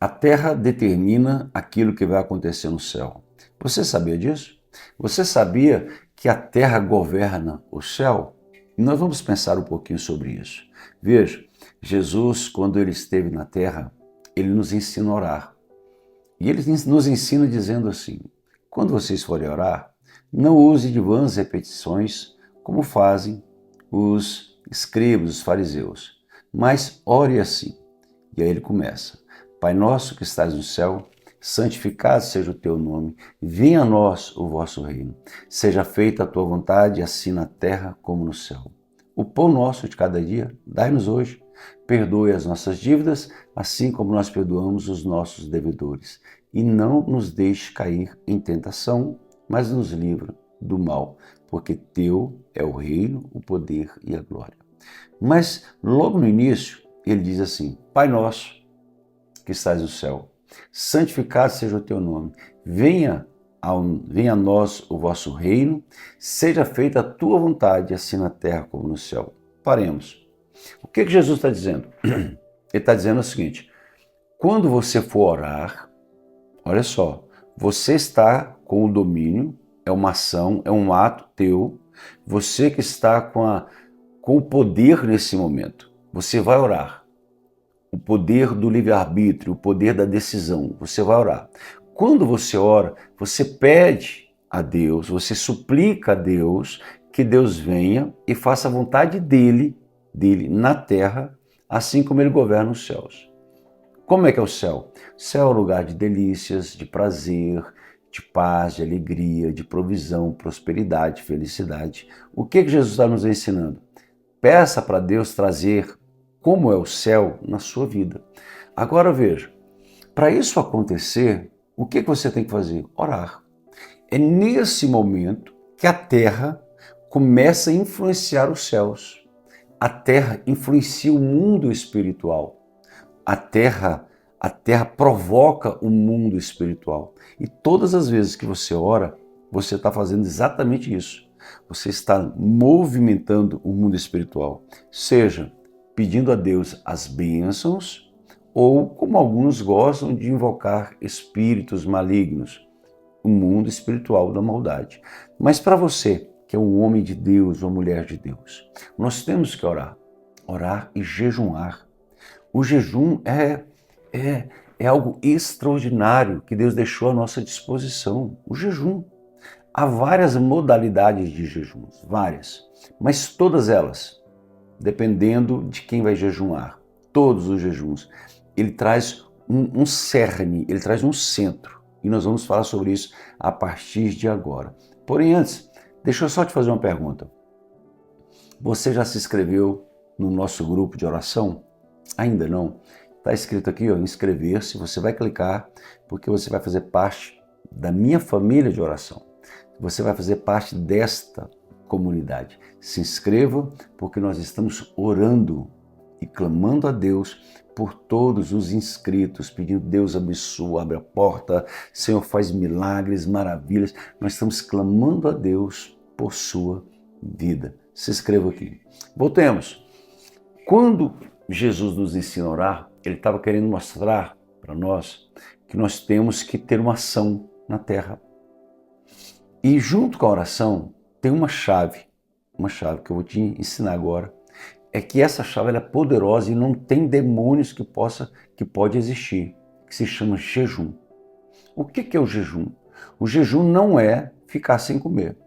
A terra determina aquilo que vai acontecer no céu. Você sabia disso? Você sabia que a terra governa o céu? E nós vamos pensar um pouquinho sobre isso. Veja, Jesus, quando ele esteve na terra, ele nos ensina a orar. E ele nos ensina dizendo assim: quando vocês forem orar, não use de vãs repetições como fazem os escribas, os fariseus, mas ore assim. E aí ele começa: Pai nosso que estás no céu, santificado seja o teu nome, venha a nós o vosso reino. Seja feita a tua vontade, assim na terra como no céu. O pão nosso de cada dia, dai-nos hoje. Perdoe as nossas dívidas, assim como nós perdoamos os nossos devedores. E não nos deixe cair em tentação, mas nos livra do mal, porque teu é o reino, o poder e a glória. Mas logo no início, ele diz assim: Pai nosso que estás no céu, santificado seja o teu nome, venha a nós o vosso reino, seja feita a tua vontade, assim na terra como no céu. Paremos. O que Jesus está dizendo? Ele está dizendo o seguinte: quando você for orar, olha só, você está com o domínio, é uma ação, é um ato teu, você que está com o poder nesse momento, você vai orar. O poder do livre-arbítrio, o poder da decisão, você vai orar. Quando você ora, você pede a Deus, você suplica a Deus que Deus venha e faça a vontade dele na terra, assim como ele governa os céus. Como é que é o céu? O céu é um lugar de delícias, de prazer, de paz, de alegria, de provisão, prosperidade, felicidade. O que Jesus está nos ensinando? Peça para Deus trazer como é o céu na sua vida. Agora veja, para isso acontecer, o que você tem que fazer? Orar. É nesse momento que a terra começa a influenciar os céus. A terra influencia o mundo espiritual. A terra provoca o mundo espiritual. E todas as vezes que você ora, você está fazendo exatamente isso. Você está movimentando o mundo espiritual. Seja pedindo a Deus as bênçãos, ou como alguns gostam de invocar espíritos malignos, o mundo espiritual da maldade. Mas para você, que é um homem de Deus, uma mulher de Deus, nós temos que orar e jejuar. O jejum é algo extraordinário que Deus deixou à nossa disposição. O jejum. Há várias modalidades de jejuns, várias, mas todas elas, dependendo de quem vai jejuar, todos os jejuns, ele traz um cerne, ele traz um centro. E nós vamos falar sobre isso a partir de agora. Porém, antes, deixa eu só te fazer uma pergunta. Você já se inscreveu no nosso grupo de oração? Ainda não? Está escrito aqui, ó, inscrever-se. Você vai clicar porque você vai fazer parte da minha família de oração. Você vai fazer parte desta comunidade. Se inscreva porque nós estamos orando e clamando a Deus por todos os inscritos, pedindo: Deus abençoa, abre a porta, Senhor faz milagres, maravilhas. Nós estamos clamando a Deus por sua vida. Se inscreva aqui. Voltemos. Quando Jesus nos ensina a orar, ele estava querendo mostrar para nós que nós temos que ter uma ação na terra. E junto com a oração tem uma chave que eu vou te ensinar agora. É que essa chave ela é poderosa e não tem demônios que pode existir, que se chama jejum. O que é o jejum? O jejum não é ficar sem comer.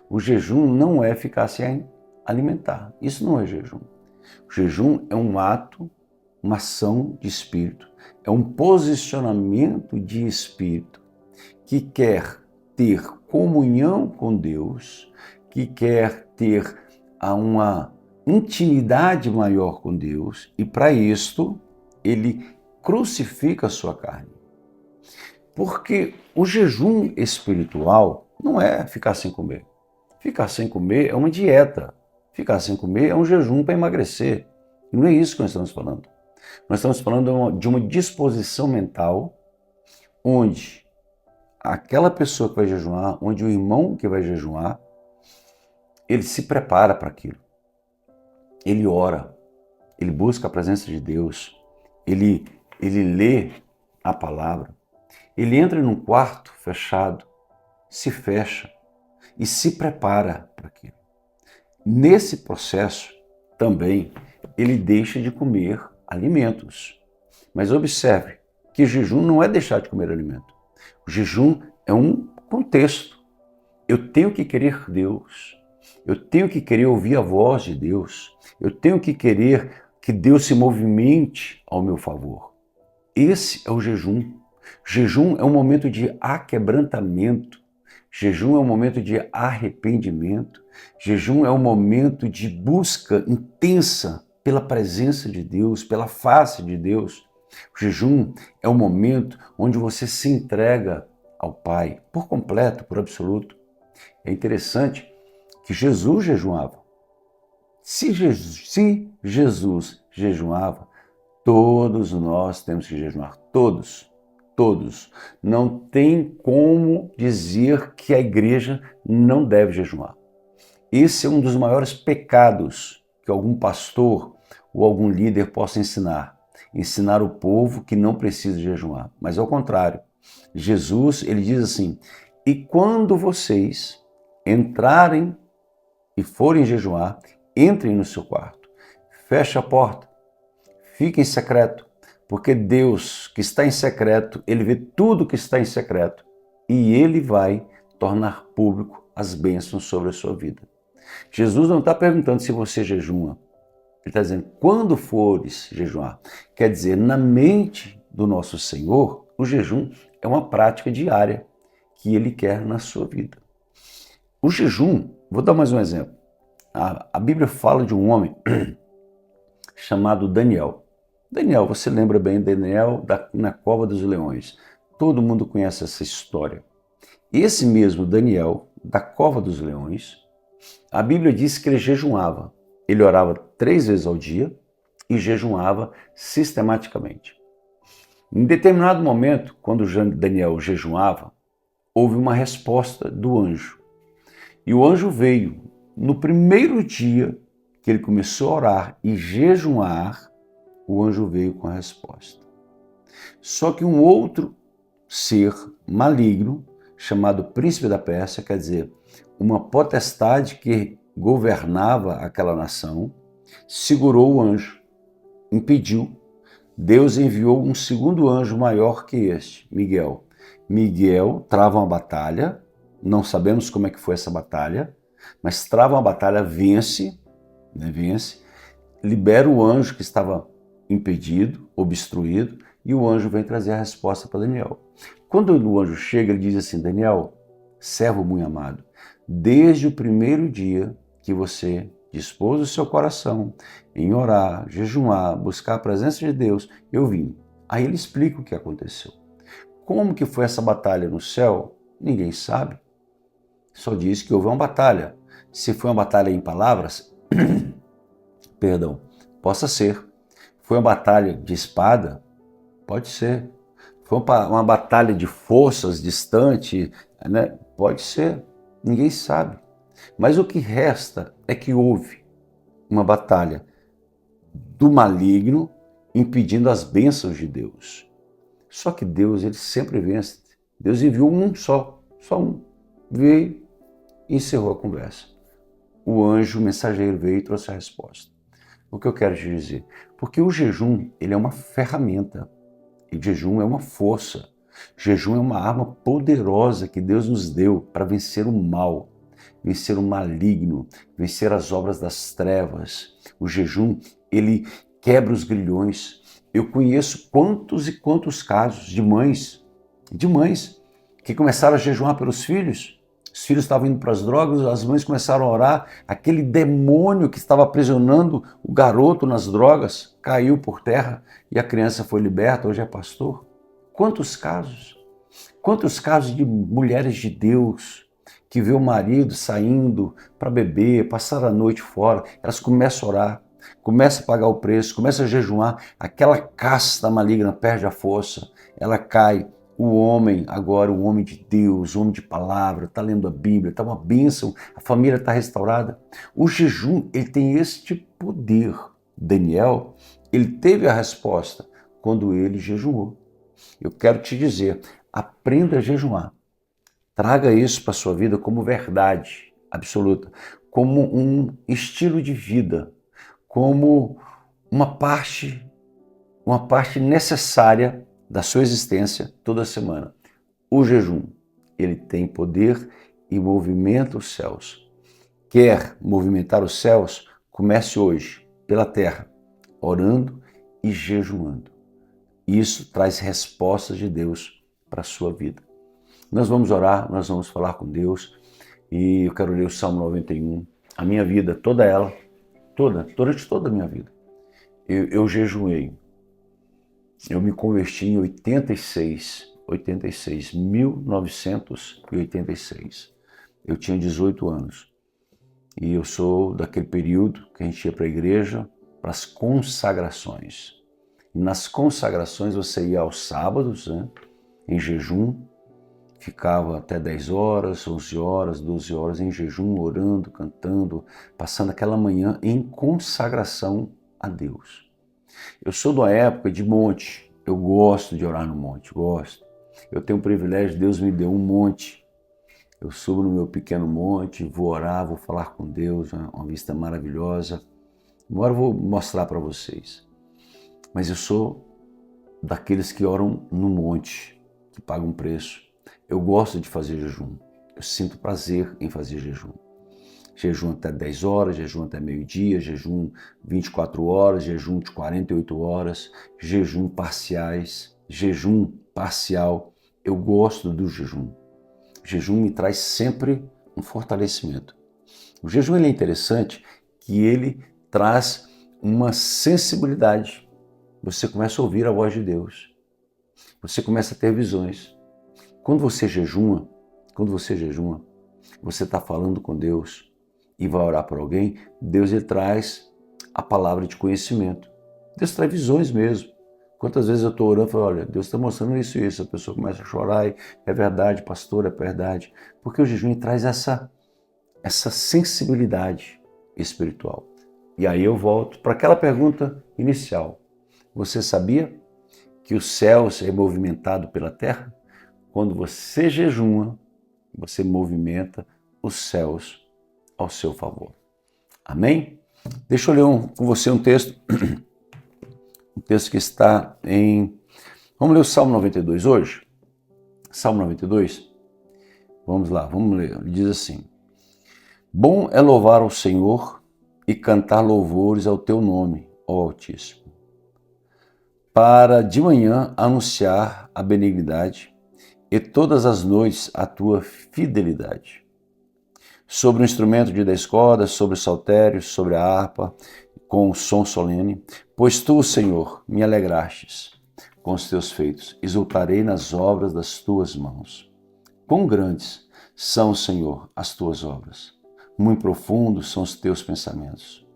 O jejum não é ficar sem alimentar. Isso não é jejum. O jejum é um ato, uma ação de espírito, é um posicionamento de espírito que quer ter comunhão com Deus, que quer ter uma intimidade maior com Deus, e para isto ele crucifica a sua carne. Porque o jejum espiritual não é ficar sem comer. Ficar sem comer é uma dieta. Ficar sem comer é um jejum para emagrecer. E não é isso que nós estamos falando. Nós estamos falando de uma disposição mental onde aquela pessoa que vai jejuar, onde o irmão que vai jejuar, ele se prepara para aquilo. Ele ora, ele busca a presença de Deus, ele lê a palavra, ele entra num quarto fechado, se fecha e se prepara para aquilo. Nesse processo, também, ele deixa de comer alimentos. Mas observe que jejum não é deixar de comer alimento. O jejum é um contexto. Eu tenho que querer Deus. Eu tenho que querer ouvir a voz de Deus. Eu tenho que querer que Deus se movimente ao meu favor. Esse é o jejum. Jejum é um momento de aquebrantamento. Jejum é um momento de arrependimento. Jejum é um momento de busca intensa pela presença de Deus, pela face de Deus. O jejum é um momento onde você se entrega ao Pai por completo, por absoluto. É interessante que Jesus jejuava. Se Jesus jejuava, todos nós temos que jejuar. Todos. Não tem como dizer que a igreja não deve jejuar. Esse é um dos maiores pecados que algum pastor ou algum líder possa ensinar. Ensinar o povo que não precisa jejuar. Mas ao contrário, Jesus, ele diz assim, e quando vocês entrarem e forem jejuar, entrem no seu quarto, feche a porta, fique em secreto, porque Deus que está em secreto, ele vê tudo que está em secreto e ele vai tornar público as bênçãos sobre a sua vida. Jesus não está perguntando se você jejuma, ele está dizendo quando fores jejuar. Quer dizer, na mente do nosso Senhor, o jejum é uma prática diária que ele quer na sua vida. O jejum, vou dar mais um exemplo. A Bíblia fala de um homem chamado Daniel. Daniel, você lembra bem Daniel na cova dos leões. Todo mundo conhece essa história. Esse mesmo Daniel, da cova dos leões, a Bíblia diz que ele jejuava. Ele orava 3 vezes ao dia e jejuava sistematicamente. Em determinado momento, quando Daniel jejuava, houve uma resposta do anjo. E o anjo veio no primeiro dia que ele começou a orar e jejuar, o anjo veio com a resposta. Só que um outro ser maligno, chamado príncipe da Pérsia, quer dizer, uma potestade que governava aquela nação, segurou o anjo, impediu. Deus enviou um segundo anjo maior que este, Miguel. Miguel trava uma batalha, não sabemos como é que foi essa batalha, mas trava uma batalha, vence, libera o anjo que estava impedido, obstruído, e o anjo vem trazer a resposta para Daniel. Quando o anjo chega, ele diz assim, Daniel, servo muito amado, desde o primeiro dia que você dispôs o seu coração em orar, jejuar, buscar a presença de Deus, eu vim. Aí ele explica o que aconteceu. Como que foi essa batalha no céu? Ninguém sabe. Só diz que houve uma batalha. Se foi uma batalha em palavras, perdão, possa ser. Foi uma batalha de espada? Pode ser. Foi uma batalha de forças distante? Né? Pode ser. Ninguém sabe. Mas o que resta é que houve uma batalha do maligno impedindo as bênçãos de Deus. Só que Deus, ele sempre vence. Deus enviou um só um. Veio e encerrou a conversa. O anjo mensageiro veio e trouxe a resposta. O que eu quero te dizer? Porque o jejum, ele é uma ferramenta. E jejum é uma força. Jejum é uma arma poderosa que Deus nos deu para vencer o mal, vencer o maligno, vencer as obras das trevas. O jejum, ele quebra os grilhões. Eu conheço quantos e quantos casos de mães que começaram a jejuar pelos filhos. Os filhos estavam indo para as drogas, as mães começaram a orar, aquele demônio que estava aprisionando o garoto nas drogas caiu por terra e a criança foi liberta, hoje é pastor. Quantos casos? Quantos casos de mulheres de Deus que vê o marido saindo para beber, passar a noite fora, elas começam a orar, começam a pagar o preço, começam a jejuar, aquela casta maligna perde a força, ela cai. O homem, agora o homem de Deus, o homem de palavra, está lendo a Bíblia, está uma bênção, a família está restaurada. O jejum, ele tem este poder. Daniel, ele teve a resposta quando ele jejuou. Eu quero te dizer, aprenda a jejuar. Traga isso para a sua vida como verdade absoluta, como um estilo de vida, como uma parte necessária da sua existência toda semana. O jejum, ele tem poder e movimenta os céus. Quer movimentar os céus? Comece hoje, pela terra, orando e jejuando. Isso traz respostas de Deus para a sua vida. Nós vamos orar, nós vamos falar com Deus e eu quero ler o Salmo 91. A minha vida, toda ela, durante toda a minha vida, eu jejuei. Eu me converti em 1986. Eu tinha 18 anos. E eu sou daquele período que a gente ia para a igreja para as consagrações. E nas consagrações você ia aos sábados, né, em jejum, ficava até 10 horas, 11 horas, 12 horas em jejum, orando, cantando, passando aquela manhã em consagração a Deus. Eu sou de uma época de monte, eu gosto de orar no monte, gosto. Eu tenho o privilégio, Deus me deu um monte. Eu subo no meu pequeno monte, vou orar, vou falar com Deus, uma vista maravilhosa. Uma hora eu vou mostrar para vocês. Mas eu sou daqueles que oram no monte, que pagam preço. Eu gosto de fazer jejum. Eu sinto prazer em fazer jejum. Jejum até 10 horas, jejum até meio-dia, jejum 24 horas, jejum de 48 horas, jejum parciais, jejum parcial. Eu gosto do jejum. O jejum me traz sempre um fortalecimento. O jejum ele é interessante que ele traz uma sensibilidade. Você começa a ouvir a voz de Deus. Você começa a ter visões. Quando você jejuma, você está falando com Deus e vai orar por alguém, Deus ele traz a palavra de conhecimento. Deus traz visões mesmo. Quantas vezes eu estou orando e falo, olha, Deus está mostrando isso e isso. A pessoa começa a chorar e é verdade, pastor, é verdade. Porque o jejum traz essa sensibilidade espiritual. E aí eu volto para aquela pergunta inicial. Você sabia que o céu é movimentado pela terra? Quando você jejuma, você movimenta os céus ao seu favor. Amém? Deixa eu ler com você um texto. Um texto que está em... Vamos ler o Salmo 92 hoje? Salmo 92? Vamos lá, vamos ler. Ele diz assim: Bom é louvar ao Senhor e cantar louvores ao teu nome, ó Altíssimo, para de manhã anunciar a benignidade e todas as noites a tua fidelidade. Sobre o instrumento de 10 cordas, sobre o saltério, sobre a harpa, com o som solene, pois tu, Senhor, me alegrastes com os teus feitos, exultarei nas obras das tuas mãos. Quão grandes são, Senhor, as tuas obras, muito profundos são os teus pensamentos.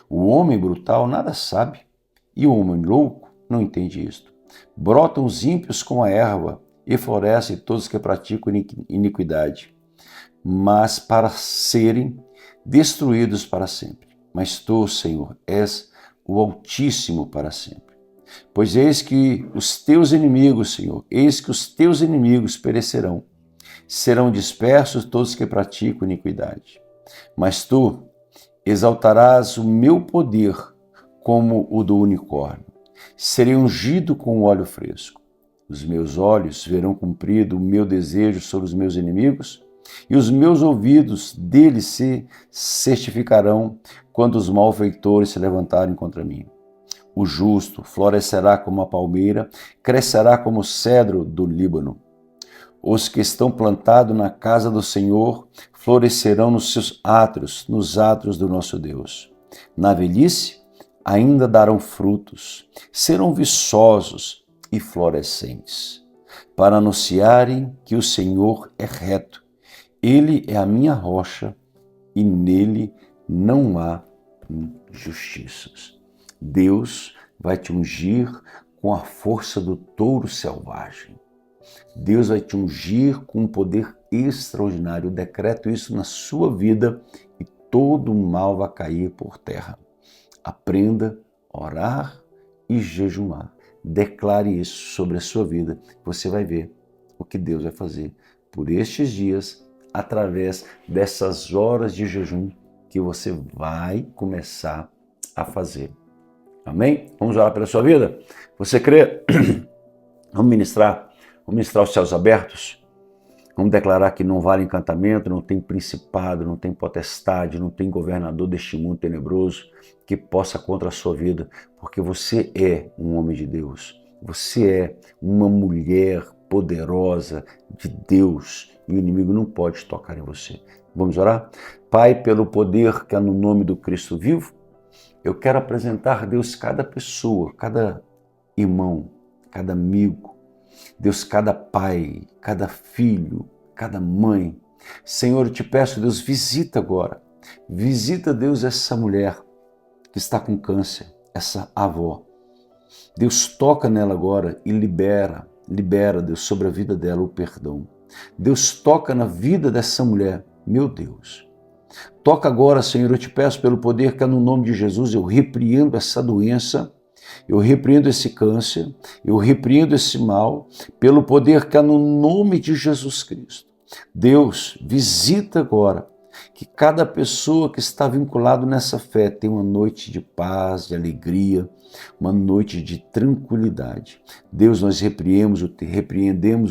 O homem brutal nada sabe, e o homem louco não entende isto. Brotam os ímpios como a erva, e florescem todos que praticam iniquidade, mas para serem destruídos para sempre. Mas tu, Senhor, és o Altíssimo para sempre. Pois eis que os teus inimigos, Senhor, eis que os teus inimigos perecerão. Serão dispersos todos que praticam iniquidade. Mas tu exaltarás o meu poder como o do unicórnio. Serei ungido com óleo fresco. Os meus olhos verão cumprido o meu desejo sobre os meus inimigos, e os meus ouvidos deles se certificarão quando os malfeitores se levantarem contra mim. O justo florescerá como a palmeira, crescerá como o cedro do Líbano. Os que estão plantados na casa do Senhor florescerão nos seus átrios, nos átrios do nosso Deus. Na velhice ainda darão frutos, serão viçosos e florescentes, para anunciarem que o Senhor é reto. Ele é a minha rocha e nele não há injustiças. Deus vai te ungir com a força do touro selvagem. Deus vai te ungir com um poder extraordinário. Eu decreto isso na sua vida e todo o mal vai cair por terra. Aprenda a orar e jejuar. declare isso sobre a sua vida. Você vai ver o que Deus vai fazer por estes dias, através dessas horas de jejum que você vai começar a fazer. Amém? Vamos orar pela sua vida? Você crê? Vamos ministrar os céus abertos? Vamos declarar que não vale encantamento, não tem principado, não tem potestade, não tem governador deste mundo tenebroso que possa contra a sua vida, porque você é um homem de Deus. Você é uma mulher poderosa de Deus e o inimigo não pode tocar em você. Vamos orar? Pai, pelo poder que há no nome do Cristo vivo, eu quero apresentar, Deus, cada pessoa, cada irmão, cada amigo, Deus, cada pai, cada filho, cada mãe. Senhor, eu te peço, Deus, visita agora. Visita, Deus, essa mulher que está com câncer, essa avó. Deus, toca nela agora e libera, Deus, sobre a vida dela o perdão. Deus, toca na vida dessa mulher, meu Deus. Toca agora, Senhor, eu te peço pelo poder que é no nome de Jesus, eu repreendo essa doença, eu repreendo esse câncer, eu repreendo esse mal, pelo poder que há no nome de Jesus Cristo. Deus, visita agora, que cada pessoa que está vinculada nessa fé tenha uma noite de paz, de alegria, uma noite de tranquilidade. Deus, nós repreendemos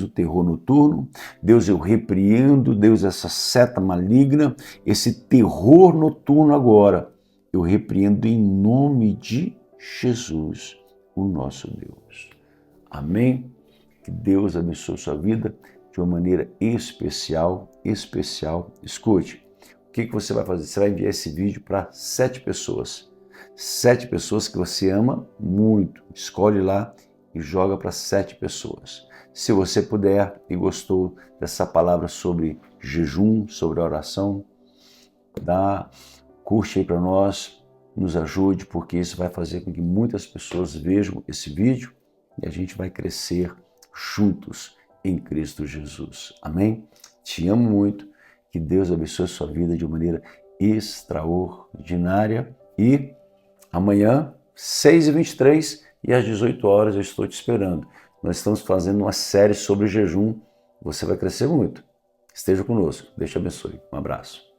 o terror noturno. Deus, eu repreendo, Deus, essa seta maligna, esse terror noturno agora. Eu repreendo em nome de Jesus, o nosso Deus. Amém? Que Deus abençoe sua vida de uma maneira especial. Escute, o que você vai fazer? Você vai enviar esse vídeo para 7 pessoas. 7 pessoas que você ama muito. Escolhe lá e joga para 7 pessoas. Se você puder e gostou dessa palavra sobre jejum, sobre oração, curte aí para nós, nos ajude, porque isso vai fazer com que muitas pessoas vejam esse vídeo e a gente vai crescer juntos em Cristo Jesus. Amém? Te amo muito, que Deus abençoe a sua vida de maneira extraordinária e amanhã, 6h23 e às 18 horas eu estou te esperando. Nós estamos fazendo uma série sobre jejum, você vai crescer muito. Esteja conosco, Deus te abençoe. Um abraço.